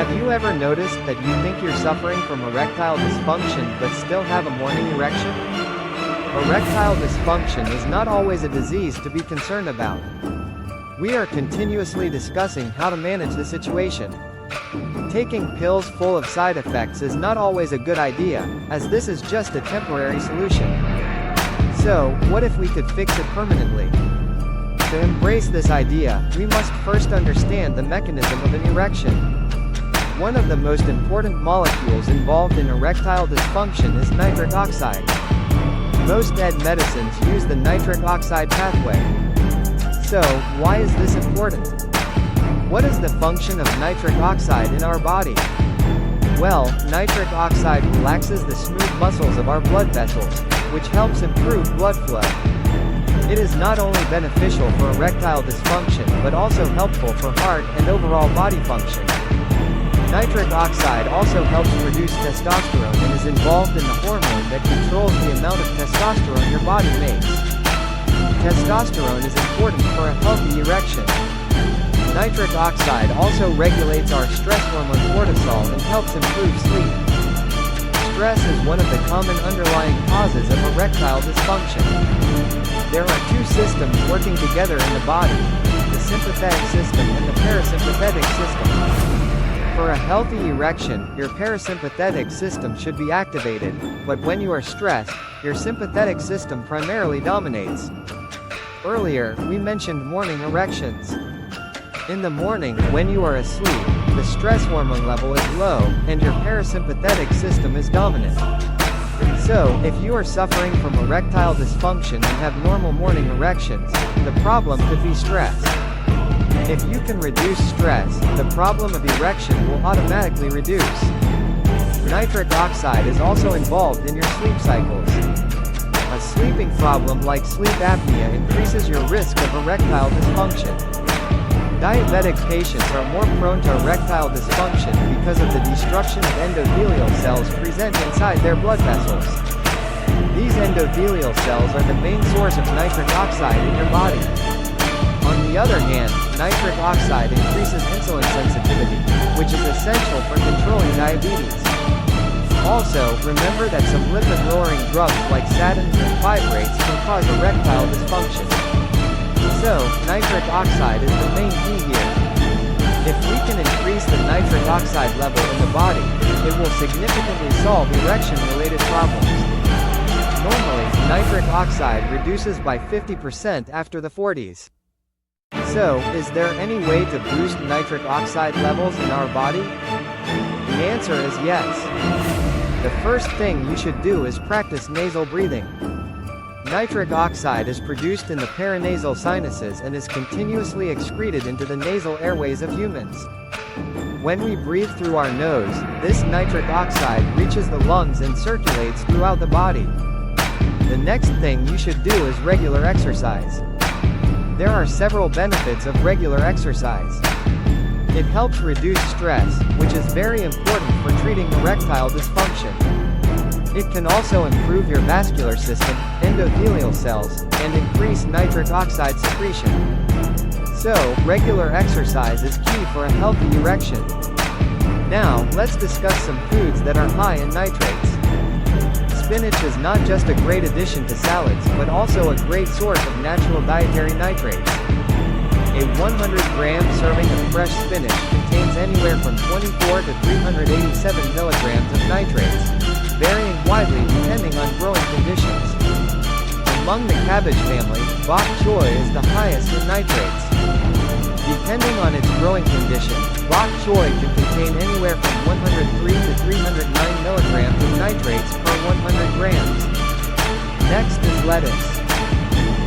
Have you ever noticed that you think you're suffering from erectile dysfunction but still have a morning erection? Erectile dysfunction is not always a disease to be concerned about. We are continuously discussing how to manage the situation. Taking pills full of side effects is not always a good idea, as this is just a temporary solution. So, what if we could fix it permanently? To embrace this idea, we must first understand the mechanism of an erection. One of the most important molecules involved in erectile dysfunction is nitric oxide. Most medicines use the nitric oxide pathway. So, why is this important? What is the function of nitric oxide in our body? Well, nitric oxide relaxes the smooth muscles of our blood vessels, which helps improve blood flow. It is not only beneficial for erectile dysfunction but also helpful for heart and overall body function. Nitric oxide also helps produce testosterone and is involved in the hormone that controls the amount of testosterone your body makes. Testosterone is important for a healthy erection. Nitric oxide also regulates our stress hormone cortisol and helps improve sleep. Stress is one of the common underlying causes of erectile dysfunction. There are two systems working together in the body, the sympathetic system and the parasympathetic system. For a healthy erection, your parasympathetic system should be activated, but when you are stressed, your sympathetic system primarily dominates. Earlier, we mentioned morning erections. In the morning, when you are asleep, the stress hormone level is low, and your parasympathetic system is dominant. So, if you are suffering from erectile dysfunction and have normal morning erections, the problem could be stress. If you can reduce stress, the problem of erection will automatically reduce. Nitric oxide is also involved in your sleep cycles. A sleeping problem like sleep apnea increases your risk of erectile dysfunction. Diabetic patients are more prone to erectile dysfunction because of the destruction of endothelial cells present inside their blood vessels. These endothelial cells are the main source of nitric oxide in your body. On the other hand, nitric oxide increases insulin sensitivity, which is essential for controlling diabetes. Also, remember that some lipid-lowering drugs like statins and fibrates can cause erectile dysfunction. So, nitric oxide is the main key here. If we can increase the nitric oxide level in the body, it will significantly solve erection-related problems. Normally, nitric oxide reduces by 50% after the 40s. So, is there any way to boost nitric oxide levels in our body? The answer is yes. The first thing you should do is practice nasal breathing. Nitric oxide is produced in the paranasal sinuses and is continuously excreted into the nasal airways of humans. When we breathe through our nose, this nitric oxide reaches the lungs and circulates throughout the body. The next thing you should do is regular exercise. There are several benefits of regular exercise. It helps reduce stress, which is very important for treating erectile dysfunction. It can also improve your vascular system, endothelial cells, and increase nitric oxide secretion. So, regular exercise is key for a healthy erection. Now, let's discuss some foods that are high in nitrates. Spinach is not just a great addition to salads, but also a great source of natural dietary nitrates. A 100-gram serving of fresh spinach contains anywhere from 24 to 387 milligrams of nitrates, varying widely depending on growing conditions. Among the cabbage family, bok choy is the highest in nitrates. Depending on its growing condition, bok choy can contain anywhere from 103 to 309 milligrams of nitrates per 100 grams. Next is lettuce.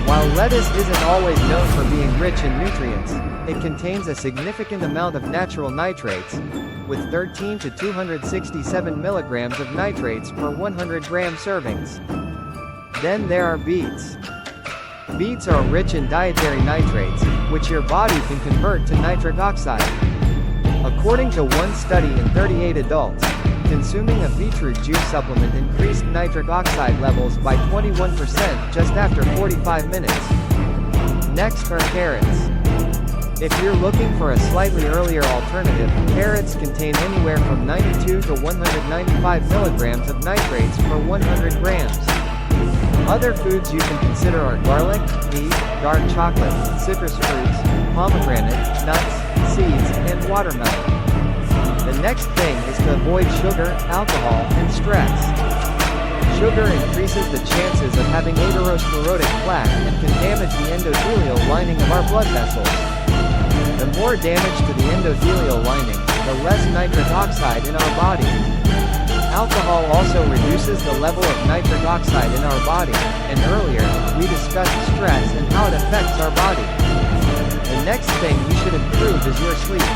While lettuce isn't always known for being rich in nutrients, it contains a significant amount of natural nitrates, with 13 to 267 milligrams of nitrates per 100 gram servings. Then there are beets. Beets are rich in dietary nitrates, which your body can convert to nitric oxide. According to one study in 38 adults, consuming a beetroot juice supplement increased nitric oxide levels by 21% just after 45 minutes. Next are carrots. If you're looking for a slightly earlier alternative, carrots contain anywhere from 92 to 195 milligrams of nitrates per 100 grams. Other foods you can consider are garlic, meat, dark chocolate, citrus fruits, pomegranate, nuts, seeds, and watermelon. The next thing is to avoid sugar, alcohol, and stress. Sugar increases the chances of having atherosclerotic plaque and can damage the endothelial lining of our blood vessels. The more damage to the endothelial lining, the less nitric oxide in our body. Alcohol also reduces the level of nitric oxide in our body, and earlier, we discussed stress and how it affects our body. The next thing you should improve is your sleep.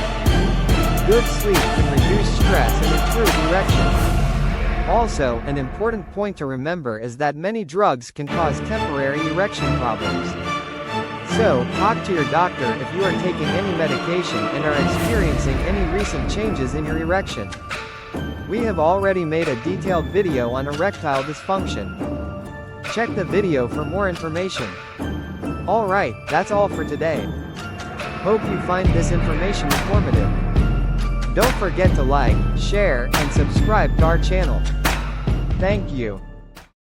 Good sleep can reduce stress and improve erection. Also, an important point to remember is that many drugs can cause temporary erection problems. So, talk to your doctor if you are taking any medication and are experiencing any recent changes in your erection. We have already made a detailed video on erectile dysfunction. Check the video for more information. Alright, that's all for today. Hope you find this information informative. Don't forget to like, share, and subscribe to our channel. Thank you.